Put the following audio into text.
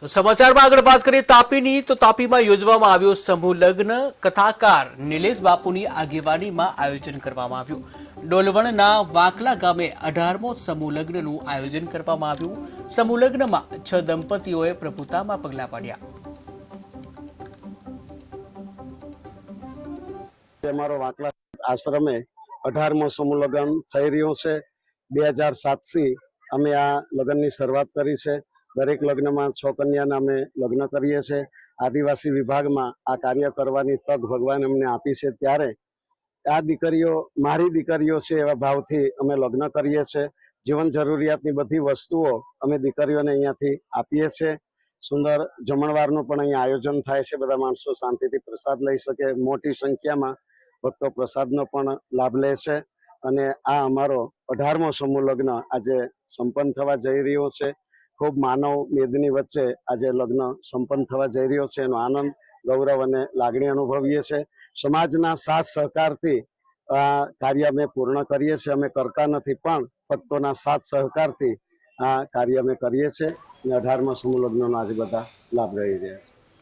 તો સમાચારમાં આગળ વાત કરીએ તાપીની તો તાપીમાં યોજવામાં આવ્યો સમૂહ લગ્ન કથાકાર નિલેશ બાપુની આગેવાનીમાં આયોજન કરવામાં આવ્યું। ડોલવણના વાકલા ગામે 18મો સમૂહ લગ્નનું આયોજન કરવામાં આવ્યું। સમૂહ લગ્નમાં 6 દંપતીઓએ પ્રભુતામાં પગલાં પાડ્યા। અમારો વાંકલા આશ્રમે 18મો સમૂહ લગ્ન થઈ રહ્યો છે। 2007 થી અમે આ લગ્નની શરૂઆત કરી છે। દરેક લગ્નમાં 6 કન્યાના અમે લગ્ન કરીએ છીએ। આદિવાસી વિભાગમાં આ કાર્ય કરવાની તક ભગવાન અમને આપી છે, ત્યારે આ દીકરીઓ મારી દીકરીઓ છે એવા ભાવથી અમે લગ્ન કરીએ છીએ। જીવન જરૂરિયાતની બધી વસ્તુઓ અમે દીકરીઓને અહીંયાથી આપીએ છીએ। સુંદર જમણવારનું પણ અહીંયા આયોજન થાય છે, બધા માણસો શાંતિથી પ્રસાદ લઈ શકે। મોટી સંખ્યામાં ભક્તો પ્રસાદનો પણ લાભ લે છે અને આ અમારો 18મો સમૂહ લગ્ન આજે સંપન્ન થવા જઈ રહ્યો છે। ખૂબ માનવ મેદની વચ્ચે આજે લગ્ન સંપન્ન થવા જઈ રહ્યો છે, એનો આનંદ, ગૌરવ અને લાગણી અનુભવીએ છીએ। સમાજના સાથ સહકારથી આ કાર્ય અમે પૂર્ણ કરીએ છીએ। અમે કરતા નથી, પણ ભક્તોના સાથ સહકારથી આ કાર્ય અમે કરીએ છીએ અને 18મા સમૂહ લગ્નનો આજે બધા લાભ લઈ રહ્યા છે।